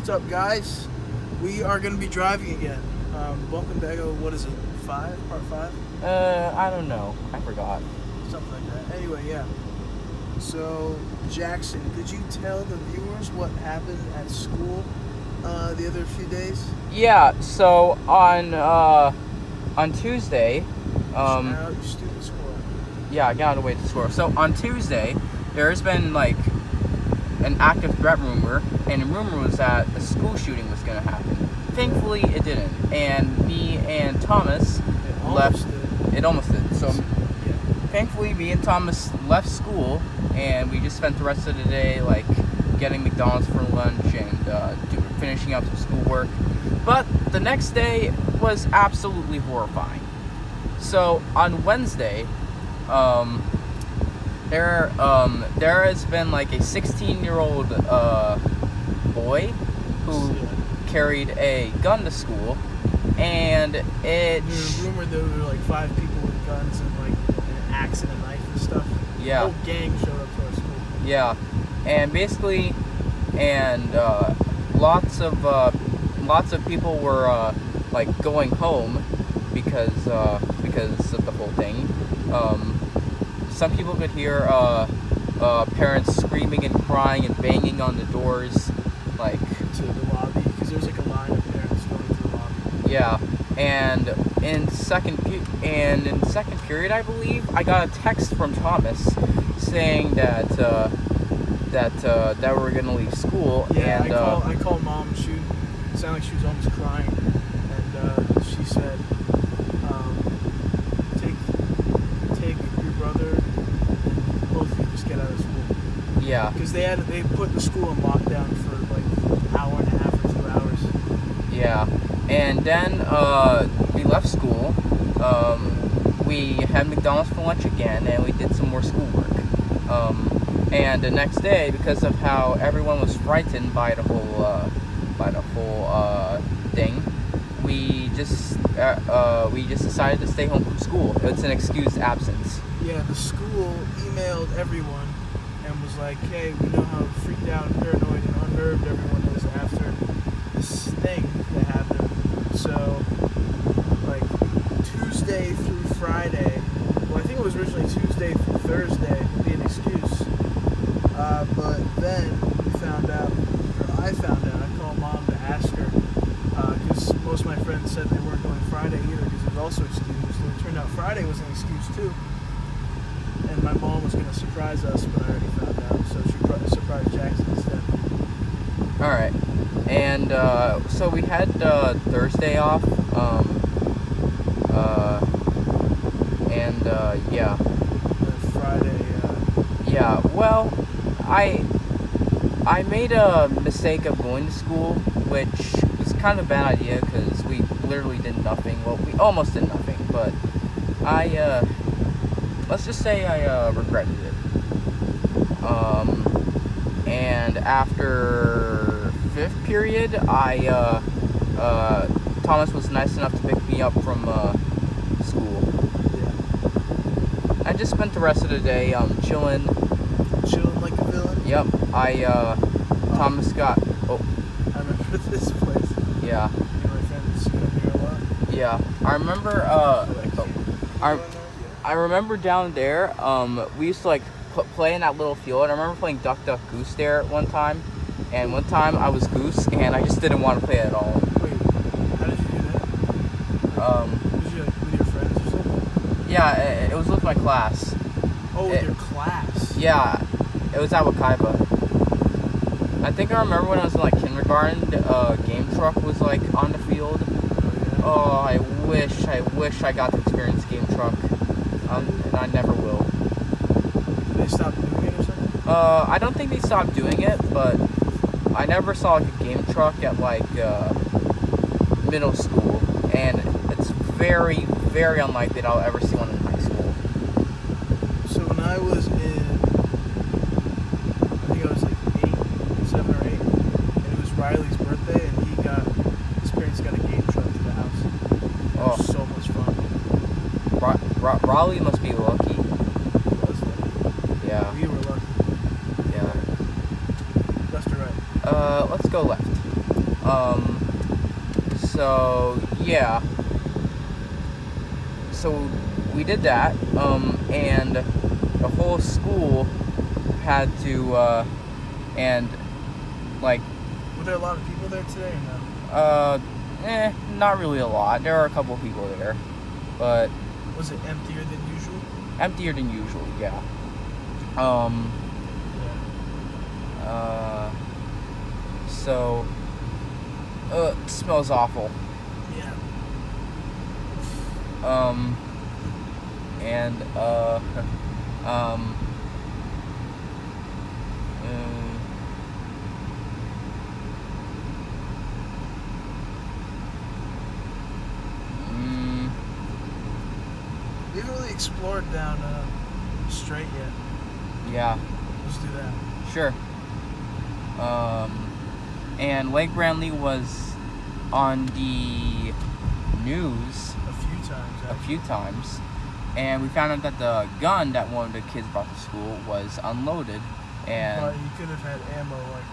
What's up, guys? We are going to be driving again. Welcome to Eggo, what is it, 5? Part 5? I don't know. I forgot. Something like that. Anyway, yeah. So, Jackson, could you tell the viewers what happened at school the other few days? Yeah, so on Tuesday, Shout out your student score. yeah, I got away to score. So on Tuesday, there's been like an active threat rumor, and the rumor was that a school shooting was going to happen. Thankfully, it didn't, and me and Thomas left. It almost did. So, Yeah. thankfully, me and Thomas left school, and we just spent the rest of the day like getting McDonald's for lunch and finishing up some schoolwork. But the next day was absolutely horrifying. So on Wednesday, there has been like a 16-year-old boy who carried a gun to school, and There's a rumor there were like 5 people with guns and like an axe and a knife and stuff. Yeah. The whole gang showed up to our school. Yeah, and basically, lots of people were like going home because of the whole thing. Some people could hear parents screaming and crying and banging on the doors, like To the lobby, because there's like a line of parents going to the lobby. yeah. And in second period, I believe, I got a text from Thomas saying that we were gonna leave school. Yeah, and I called mom. She sounded like she was almost crying, and she said, "Take your brother, and both of you just get out of school." yeah, Because they put the school in lockdown for like an hour and a half or 2 hours. yeah. And then we left school. We had McDonald's for lunch again, and we did some more schoolwork. And the next day, because of how everyone was frightened by the whole thing, we just decided to stay home from school. It's an excused absence. Yeah, the school emailed everyone and was like, "Hey, we know how freaked out and paranoid and unnerved everyone is after this thing that happened. So, like, Tuesday through Friday, well, I think it was originally Tuesday through Thursday would be an excuse. But then I found out, I called mom to ask her, because most of my friends said they weren't going Friday either because it was also excused. And it turned out Friday was an excuse too. And my mom was going to surprise us, but I already found out, so she surprised Jackson instead. All right. And so we had Thursday off. Yeah. Friday. Yeah. Well, I made a mistake of going to school, which was kind of a bad idea because we literally did nothing. Well, we almost did nothing, but let's just say I regretted it. And after 5th period, Thomas was nice enough to pick me up from school. Yeah. I just spent the rest of the day chilling. Chilling like a villain. Yep. Thomas got. Oh. I remember this place. Yeah. Me and my friends come here a lot. Yeah. I remember. I remember down there. We used to like play in that little field. I remember playing Duck Duck Goose there at one time. And one time I was Goose, and I just didn't want to play at all. Wait, how did you do that? Was you like with your friends or something? Yeah, it was with my class. Oh, with your class. Yeah, it was at Wakaiba. I think I remember when I was in like kindergarten, game truck was like on the field. Oh, I wish I got to experience game truck, and I never will. Did they stop doing it or something? I don't think they stopped doing it, but I never saw like a game truck at like middle school, and it's very, very unlikely that I'll ever see one in high school. So when I was I think I was like 7 or 8, and it was Riley's birthday, and his parents got a game truck to the house. It was so much fun. Raleigh must be lucky. He was lucky. Yeah. We were lucky. Yeah. Left or right? Let's go left. So yeah. So we did that, and the whole school had to, and like, Were there a lot of people there today or no? not really a lot. There are a couple people there, but Was it emptier than usual? emptier than usual. Yeah. Yeah. So, it smells awful. Yeah. And, We haven't really explored down straight yet. yeah, Let's do that. sure. And Lake Brantley was on the news A few times, a actually. few times, and we found out that the gun that one of the kids brought to school was unloaded, But and he could have had ammo, like,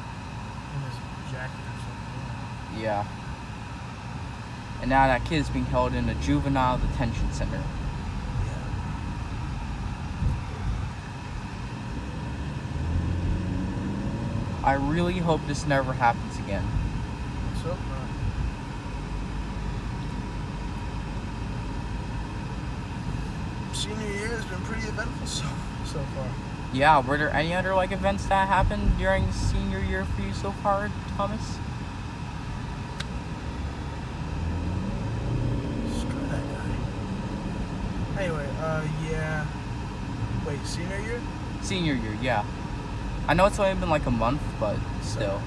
in his jacket or something. yeah. And now that kid is being held in a juvenile detention center. Yeah. I really hope this never happens again. Let's hope not. Senior year has been pretty eventful so far. Yeah, were there any other like events that happened during senior year for you so far, Thomas? Screw that guy. Anyway, yeah. Wait, senior year? Senior year, yeah. I know it's only been like a month, but still.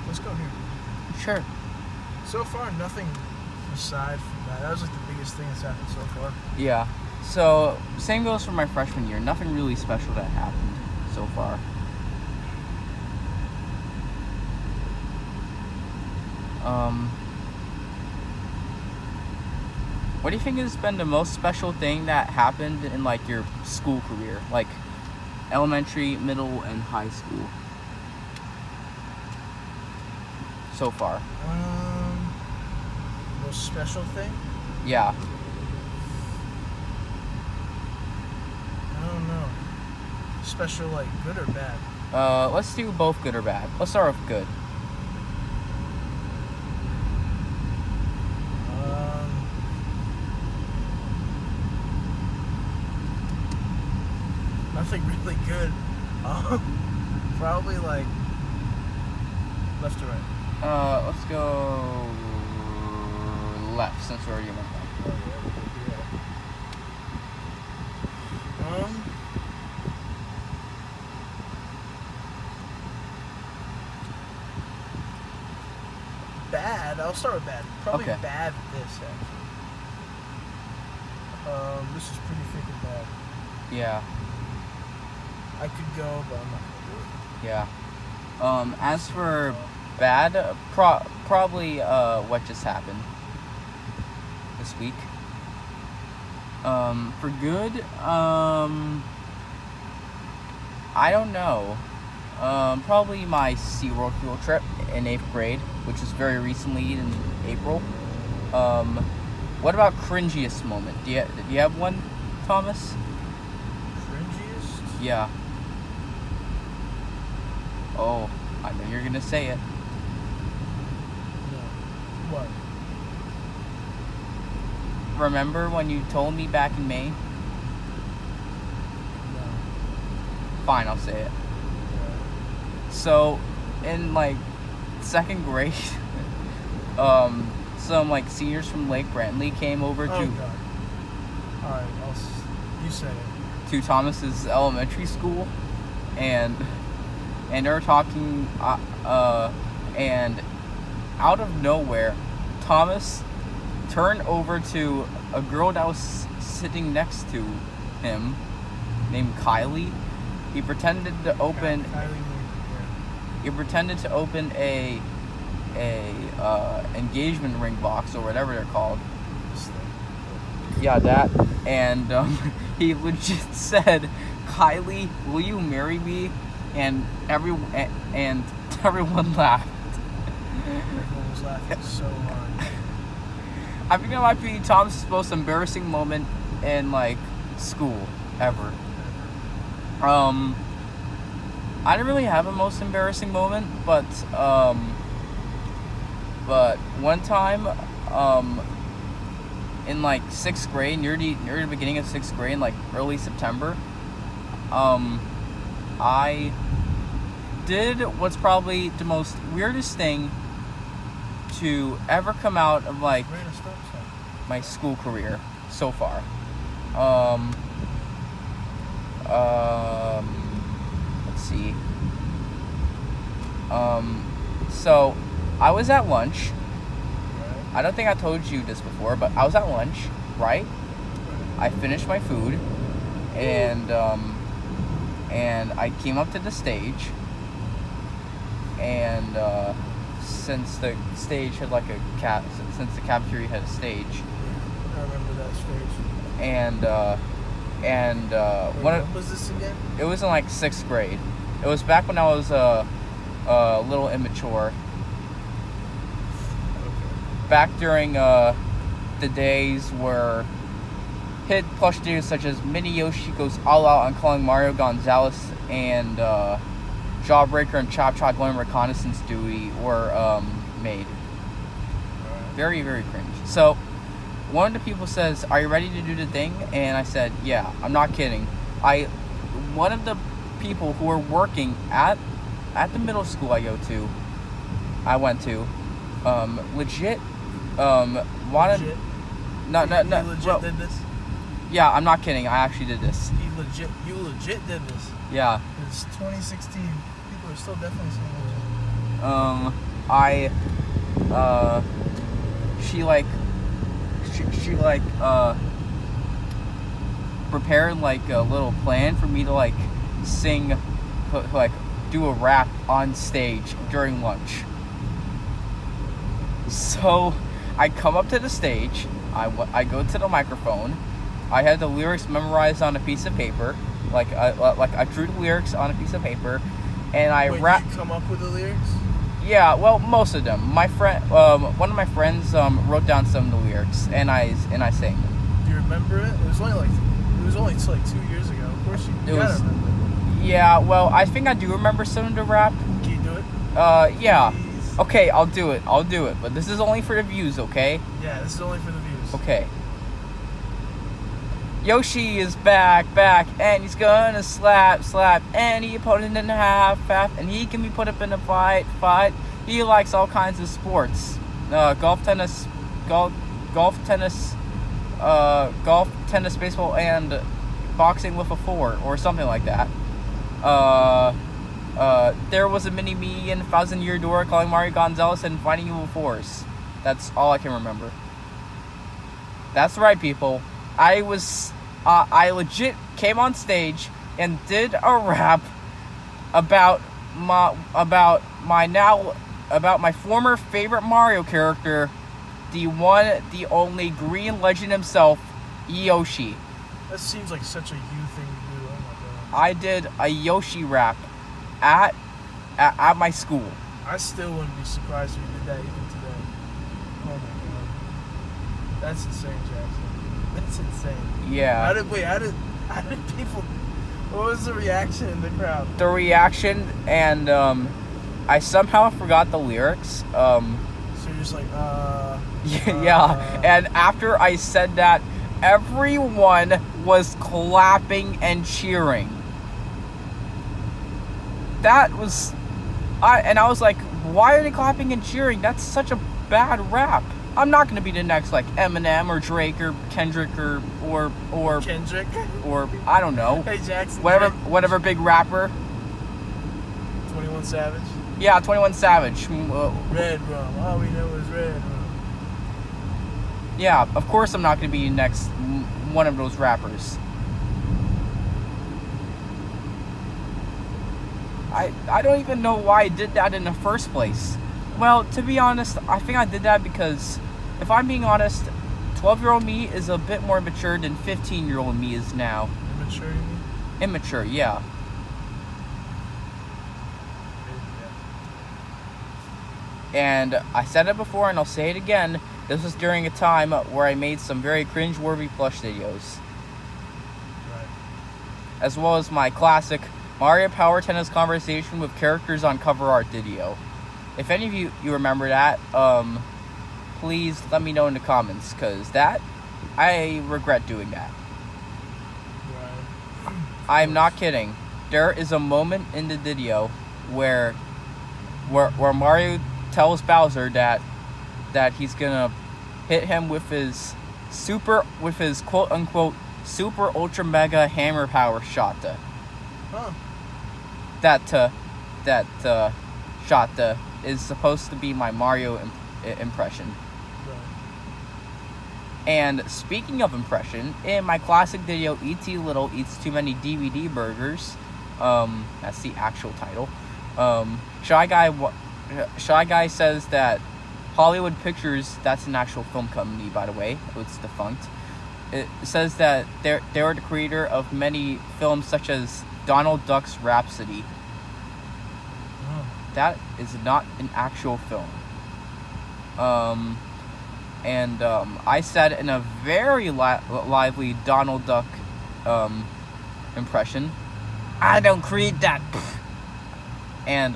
Let's go here. Sure. So far, nothing aside from that. That was like the biggest thing that's happened so far. Yeah. So, same goes for my freshman year. Nothing really special that happened so far. What do you think has been the most special thing that happened in like your school career? Like elementary, middle, and high school so far? Most special thing? Yeah. I don't know. Special, like, good or bad? Let's do both good or bad. Let's start with good. Nothing really good. Probably like left to right. Let's go left since we're already in one. Bad. I'll start with bad. Probably Okay. bad at this actually. This is pretty freaking bad. Yeah. I could go, but I'm not gonna do it. Yeah. As for bad, probably what just happened this week. For good, I don't know. Probably my SeaWorld field trip in 8th grade, which was very recently in April. What about cringiest moment? Do you have one, Thomas? Cringiest? Yeah. Oh, I know you're gonna say it. No. What? Remember when you told me back in May? No. Fine, I'll say it. Yeah. So, in like 2nd grade, some like seniors from Lake Brantley came over Oh to god. Alright, you said it. to Thomas's elementary school, and they were talking, and out of nowhere, Thomas turned over to a girl that was sitting next to him, named Kylie. He pretended to open. Kylie Lee, He pretended to open a engagement ring box or whatever they're called. This thing. Yeah, that. And he legit said, "Kylie, will you marry me?" and and everyone laughed. Everyone was laughing so hard. I think that might be Tom's most embarrassing moment in like school ever. I didn't really have a most embarrassing moment, but one time, in like 6th grade, near the beginning of 6th grade, in like early September, I did what's probably the most weirdest thing to ever come out of like my school career so far. Let's see. So I was at lunch. I don't think I told you this before, but I was at lunch, right? I finished my food, and I came up to the stage, and since the stage had like since the cafeteria had a stage. I remember that stage. And when was this again? It was in like 6th grade. It was back when I was a little immature. Okay. Back during the days where hit plush dudes such as Mini Yoshi goes all out on calling Mario Gonzalez and Jawbreaker and Chop Chop going reconnaissance duty were made. Very, very cringe. So one of the people says, "Are you ready to do the thing?" And I said, "Yeah." I'm not kidding. One of the people who were working at the middle school I went to, legit, wanted. Legit? No. You legit did this? Yeah, I'm not kidding. I actually did this. You legit did this. Yeah. It's 2016. People are still definitely saying she prepared like a little plan for me to like sing, like do a rap on stage during lunch. So I come up to the stage, I go to the microphone, I had the lyrics memorized on a piece of paper, like I drew the lyrics on a piece of paper, and I rap. Did you come up with the lyrics? Yeah, well, most of them. My friend, one of my friends, wrote down some of the lyrics, and I sang them. Do you remember it? It was only like 2 years ago. Of course you gotta remember it. Yeah, well, I think I do remember some of the rap. Can you do it? Yeah. Please? Okay, I'll do it. But this is only for the views, okay? Yeah, this is only for the views. Okay. Yoshi is back, and he's gonna slap any opponent in half, and he can be put up in a fight. He likes all kinds of sports, golf, tennis, baseball, and boxing with a 4 or something like that. There was a mini me in 1,000-year door calling Mario Gonzalez and fighting you with 4s. That's all I can remember. That's right, people. I legit came on stage and did a rap about my former favorite Mario character, the one, the only green legend himself, Yoshi. That seems like such a you thing to do. Oh my god. I did a Yoshi rap at my school. I still wouldn't be surprised if you did that even today. Oh my god. That's insane, Jackson. That's insane. Yeah. How did people? What was the reaction in the crowd? The reaction, and I somehow forgot the lyrics. So you're just like, yeah. And after I said that, everyone was clapping and cheering. That was, I was like, why are they clapping and cheering? That's such a bad rap. I'm not gonna be the next like Eminem or Drake or Kendrick or Kendrick or I don't know. Hey Jackson. Whatever big rapper. 21 Savage. Yeah, 21 Savage. Red rum. All we know is red rum. Yeah, of course I'm not gonna be the next one of those rappers. I don't even know why I did that in the first place. Well, to be honest, I think I did that because, if I'm being honest, 12-year-old me is a bit more mature than 15-year-old me is now. Immature, you mean? Immature, yeah. And I said it before and I'll say it again. This was during a time where I made some very cringe-worthy plush videos. Right. As well as my classic Mario Power Tennis conversation with characters on cover art video. If any of you remember that, please let me know in the comments, because I regret doing that. Right. I'm not kidding. There is a moment in the video where Mario tells Bowser that he's gonna hit him with his quote unquote super ultra mega hammer power shot. Huh. That shot is supposed to be my Mario impression. Right. And speaking of impression, in my classic video, E.T. Little Eats Too Many DVD Burgers, that's the actual title, Shy Guy says that Hollywood Pictures, that's an actual film company, by the way, it's defunct, it says that they're the creator of many films such as Donald Duck's Rhapsody. Oh. That is not an actual film. I said in a very lively Donald Duck impression, I don't create that. And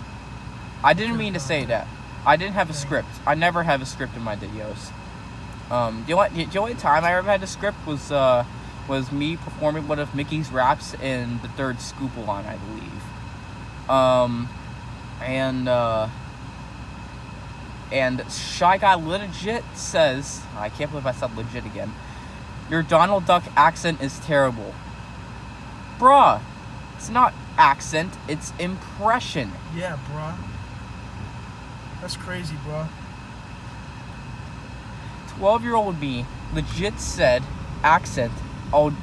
I didn't mean to say that. I didn't have a script. I never have a script in my videos. The only time I ever had a script was me performing one of Mickey's raps in the third Scoop-A-Line, I believe. And Shy Guy legit says, I can't believe I said legit again, your Donald Duck accent is terrible. Bruh, it's not accent, it's impression. Yeah, bruh. That's crazy, bruh. 12-year-old me legit said accent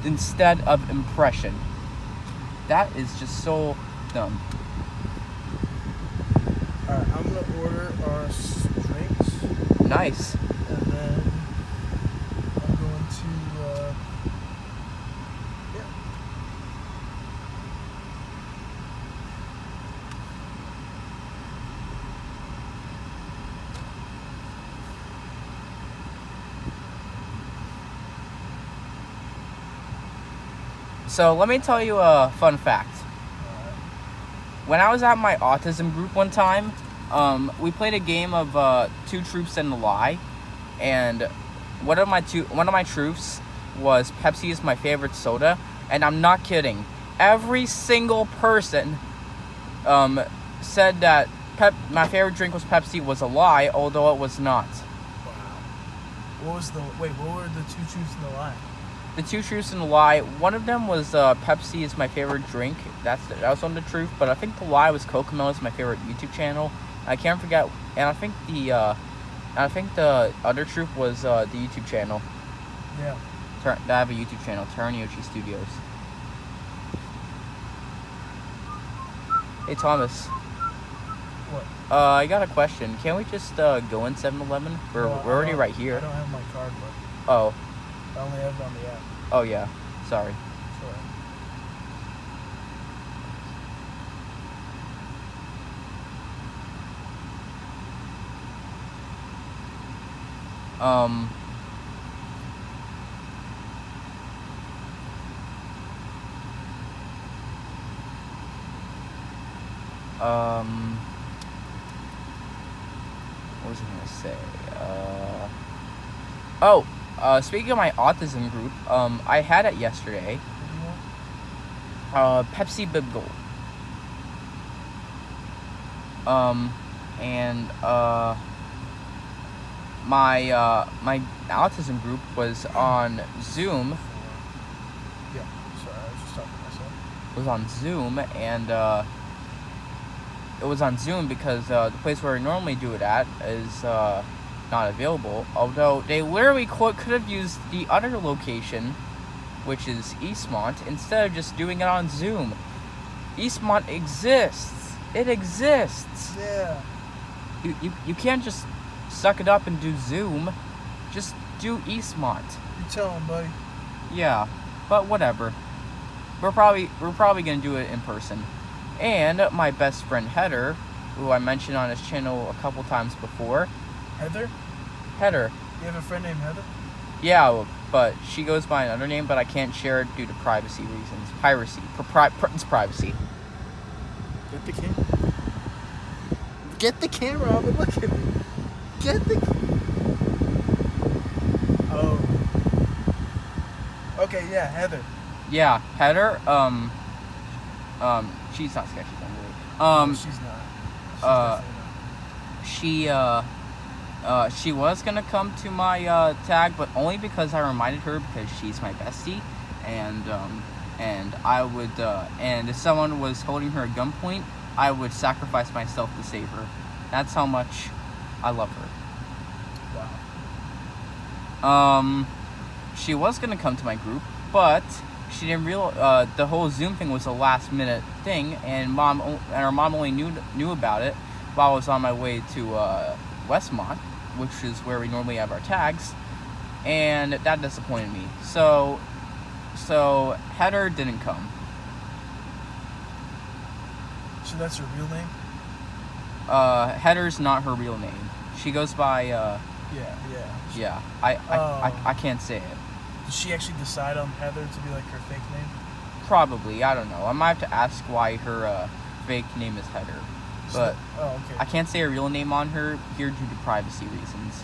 instead of impression. That is just so dumb. Alright, I'm gonna order our drinks. Nice. And then I'm going to, yeah. So let me tell you a fun fact. Alright. When I was at my autism group one time, we played a game of Two Truths and a Lie, and one of my truths was Pepsi is my favorite soda, and I'm not kidding. Every single person said that my favorite drink was Pepsi was a lie, although it was not. Wow. What were the two truths and the lie? The two truths and a lie. One of them was Pepsi is my favorite drink. That was one of the truth. But I think the lie was Cocomelon is my favorite YouTube channel. I can't forget. And I think the other truth was the YouTube channel. Yeah. I have a YouTube channel, Taraniochi Studios. Hey Thomas. What? I got a question. Can't we just go in 7-Eleven? We're already right here. I don't have my card, but Oh. I only have it on the app. Oh yeah. Sorry. Sorry. What was I gonna say? Speaking of my autism group, I had it yesterday. Pepsi Bib Gold. My autism group was on Zoom. Yeah, sorry, I was just talking to myself. Was on Zoom, and it was on Zoom because the place where I normally do it at is not available. Although they literally could have used the other location, which is Eastmont, instead of just doing it on Zoom. Eastmont exists. It exists. Yeah. You can't just suck it up and do Zoom. Just do Eastmont. You tell him, buddy. Yeah, but whatever. We're probably gonna do it in person. And my best friend Heather who I mentioned on his channel a couple times before. Heather? Heather. You have a friend named Heather? Yeah, but she goes by another name, but I can't share it due to privacy reasons. Piracy. It's privacy. Get the camera. Get the camera on me. Look at me. Get the. Oh. Okay, yeah, Heather. Yeah, Heather. She's not sketchy. No, she's not. She's definitely not. She was gonna come to my tag, but only because I reminded her because she's my bestie, and I would and if someone was holding her at gunpoint, I would sacrifice myself to save her. That's how much I love her. Wow. She was gonna come to my group, but she didn't realize the whole Zoom thing was a last minute thing, and her mom only knew about it while I was on my way to Westmont, which is where we normally have our tags, and that disappointed me. So Heather didn't come. So that's her real name? Heather's not her real name. She goes by Yeah. I can't say it. Did she actually decide on Heather to be like her fake name? Probably, I don't know. I might have to ask why her fake name is Heather. But okay. I can't say her real name on her here due to privacy reasons.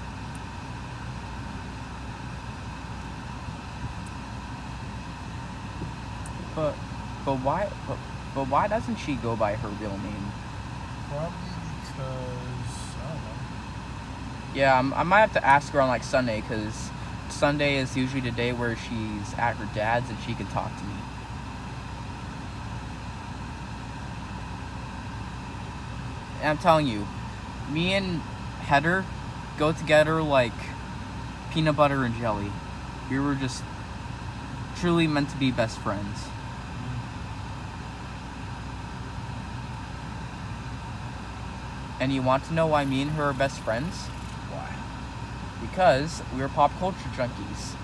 But why doesn't she go by her real name? Probably because I don't know. Yeah, I might have to ask her on like Sunday, because Sunday is usually the day where she's at her dad's and she can talk to me. And I'm telling you, me and Heather go together like peanut butter and jelly. We were just truly meant to be best friends. And you want to know why me and her are best friends? Why? Because we're pop culture junkies.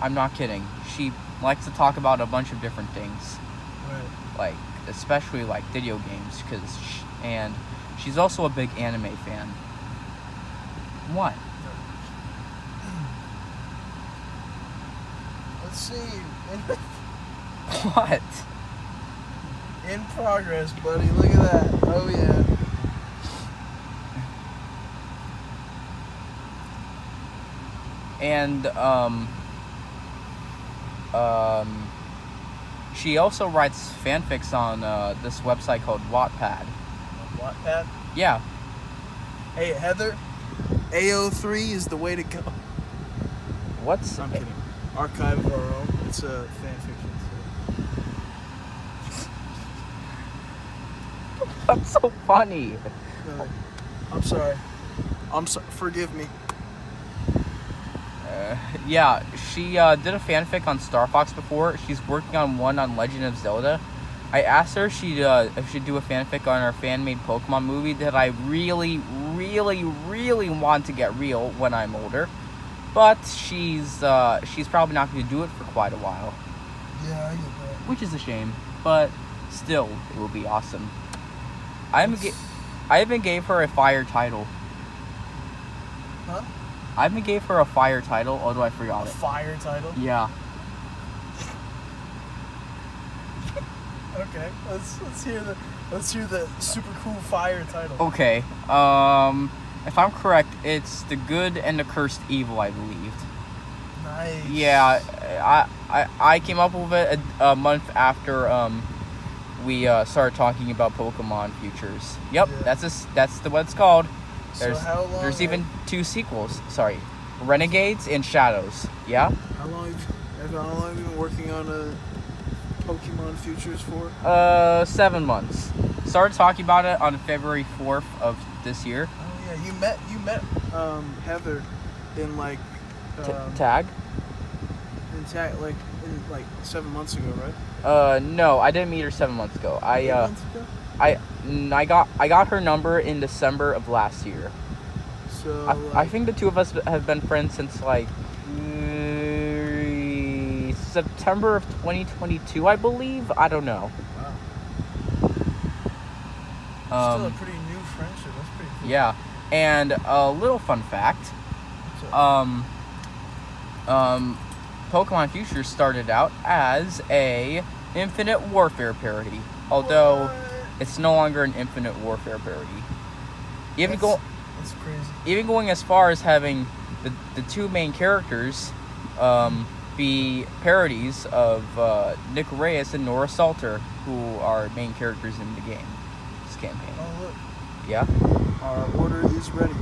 I'm not kidding. She likes to talk about a bunch of different things. Right. Like, especially like video games, and she's also a big anime fan. What? Let's see. What? In progress, buddy. Look at that. Oh yeah. And she also writes fanfics on this website called Wattpad. Wattpad? Yeah. Hey Heather, AO3 is the way to go. What's? I'm kidding. Archive of our own. It's a fan fiction. That's so funny. No, I'm sorry. Forgive me. Yeah, she did a fanfic on Star Fox before. She's working on one on Legend of Zelda. I asked her if she'd do a fanfic on her fan-made Pokemon movie that I really, really, really want to get real when I'm older. But she's probably not going to do it for quite a while. Yeah, I get that. Which is a shame, but still, it will be awesome. I even gave her a fire title. Huh? I even gave her a fire title, although I forgot A it. fire title? Yeah. Okay, let's hear the super cool fire title. Okay. If I'm correct, it's The Good and the Cursed Evil, I believed. Nice. Yeah, I came up with it a month after we started talking about Pokemon futures. Yep, Yeah. that's what it's called. So how long? There's even 2 sequels. Sorry, Renegades and Shadows. Yeah. How long have you been working on Pokemon futures for? 7 months. Started talking about it on February 4th of this year. Oh yeah, you met Heather in like Tag? in 7 months ago, right? No, I didn't meet her 7 months ago. 8 months ago? I got her number in December of last year. So I think the two of us have been friends since like September of 2022, I believe. I don't know. Wow. Still a pretty new friendship. That's pretty cool. Yeah, and a little fun fact. Pokemon Future started out as a Infinite Warfare parody, although it's no longer an Infinite Warfare parody. That's crazy. Even going as far as having the two main characters be parodies of Nick Reyes and Nora Salter, who are main characters in the game. This campaign. Oh look. Yeah. Our order is ready.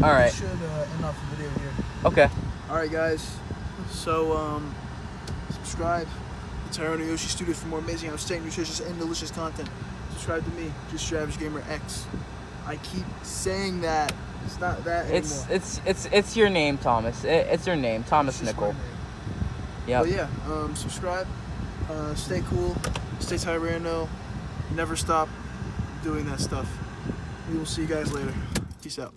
All right. We should end off the video here. Okay. All right, guys. So subscribe to Tyrone Yoshi Studio for more amazing, outstanding, nutritious, and delicious content. Subscribe to me, Just Your Average Gamer X. I keep saying that. It's not that anymore. It's your name, Thomas. It's your name, Thomas Nickel. Yeah. But yeah, subscribe. Stay cool. Stay Tyrano. Never stop doing that stuff. We will see you guys later. Peace out.